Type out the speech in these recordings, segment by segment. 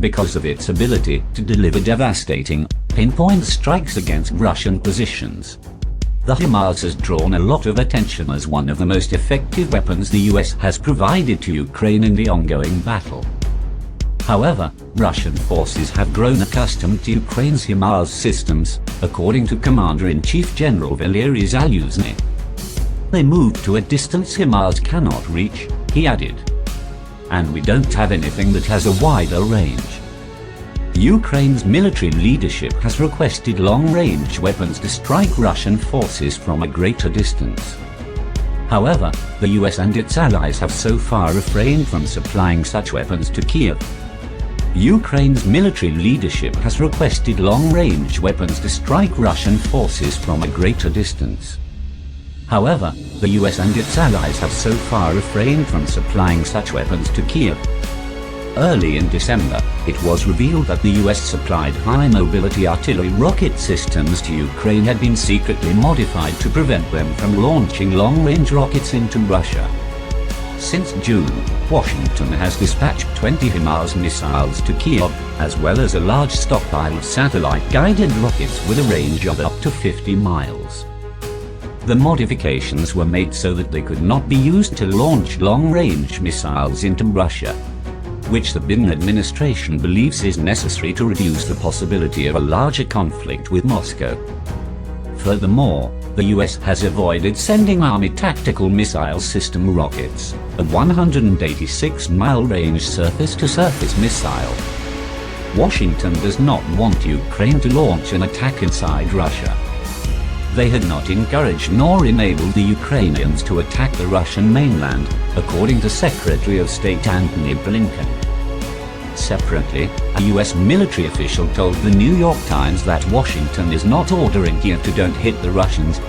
because of its ability to deliver devastating, pinpoint strikes against Russian positions. The HIMARS has drawn a lot of attention as one of the most effective weapons the US has provided to Ukraine in the ongoing battle. However, Russian forces have grown accustomed to Ukraine's HIMARS systems, according to Commander-in-Chief General Valery Zaluzny. They moved to a distance HIMARS cannot reach, he added. And we don't have anything that has a wider range. Ukraine's military leadership has requested long-range weapons to strike Russian forces from a greater distance. However, the US and its allies have so far refrained from supplying such weapons to Kiev. Ukraine's military leadership has requested long-range weapons to strike Russian forces from a greater distance. However, the US and its allies have so far refrained from supplying such weapons to Kiev. Early in December, it was revealed that the US-supplied high-mobility artillery rocket systems to Ukraine had been secretly modified to prevent them from launching long-range rockets into Russia. Since June, Washington has dispatched 20 HIMARS missiles to Kiev, as well as a large stockpile of satellite-guided rockets with a range of up to 50 miles. The modifications were made so that they could not be used to launch long-range missiles into Russia, which the Biden administration believes is necessary to reduce the possibility of a larger conflict with Moscow. Furthermore, the US has avoided sending Army tactical missile system rockets, a 186-mile range surface-to-surface missile. Washington does not want Ukraine to launch an attack inside Russia. They had not encouraged nor enabled the Ukrainians to attack the Russian mainland, according to Secretary of State Antony Blinken. Separately, a US military official told the New York Times that Washington is not ordering Kiev to don't hit the Russians.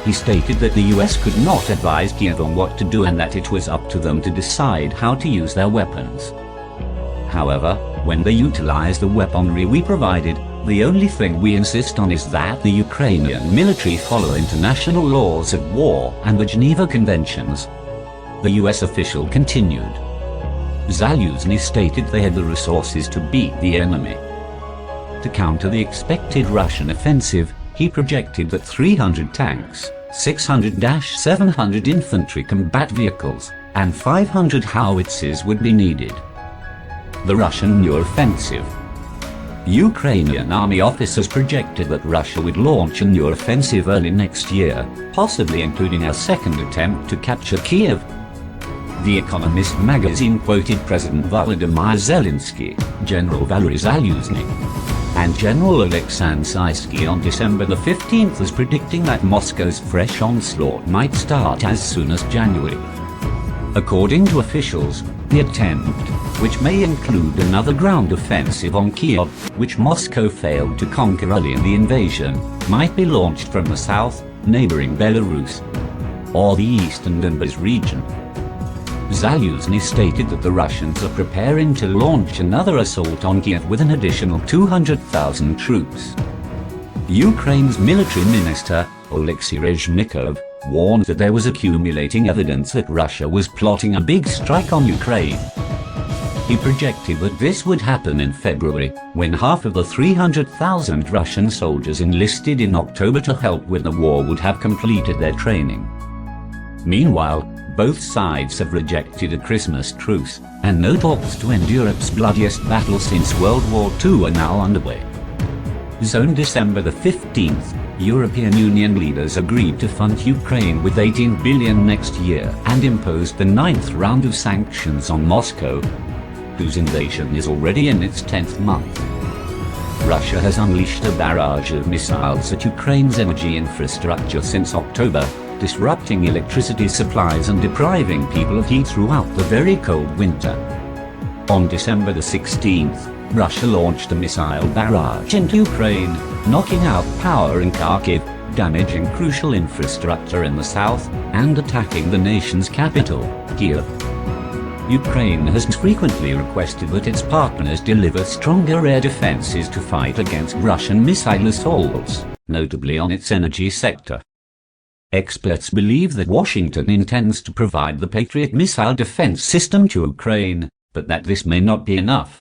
He stated that the US could not advise Kiev on what to do and that it was up to them to decide how to use their weapons. However, when they utilize the weaponry we provided, the only thing we insist on is that the Ukrainian military follow international laws of war and the Geneva Conventions. The US official continued. Zaluzny stated they had the resources to beat the enemy. To counter the expected Russian offensive, he projected that 300 tanks, 600-700 infantry combat vehicles, and 500 howitzers would be needed. The Russian new offensive. Ukrainian army officers projected that Russia would launch a new offensive early next year, possibly including a second attempt to capture Kiev. The Economist magazine quoted President Volodymyr Zelensky, General Valery Zaluzny, and General Alexander Syrskyi on December the 15th as predicting that Moscow's fresh onslaught might start as soon as January. According to officials, the attempt, which may include another ground offensive on Kiev, which Moscow failed to conquer early in the invasion, might be launched from the south, neighboring Belarus, or the eastern Donbas region. Zaluzny stated that the Russians are preparing to launch another assault on Kiev with an additional 200,000 troops. Ukraine's military minister, Oleksiy Rezhnikov, warned that there was accumulating evidence that Russia was plotting a big strike on Ukraine. He projected that this would happen in February, when half of the 300,000 Russian soldiers enlisted in October to help with the war would have completed their training. Meanwhile, both sides have rejected a Christmas truce, and no talks to end Europe's bloodiest battle since World War II are now underway. On December the 15th, European Union leaders agreed to fund Ukraine with $18 billion next year and imposed the 9th round of sanctions on Moscow, whose invasion is already in its 10th month. Russia has unleashed a barrage of missiles at Ukraine's energy infrastructure since October, disrupting electricity supplies and depriving people of heat throughout the very cold winter. On December the 16th, Russia launched a missile barrage into Ukraine, knocking out power in Kharkiv, damaging crucial infrastructure in the south, and attacking the nation's capital, Kiev. Ukraine has frequently requested that its partners deliver stronger air defenses to fight against Russian missile assaults, notably on its energy sector. Experts believe that Washington intends to provide the Patriot missile defense system to Ukraine, but that this may not be enough.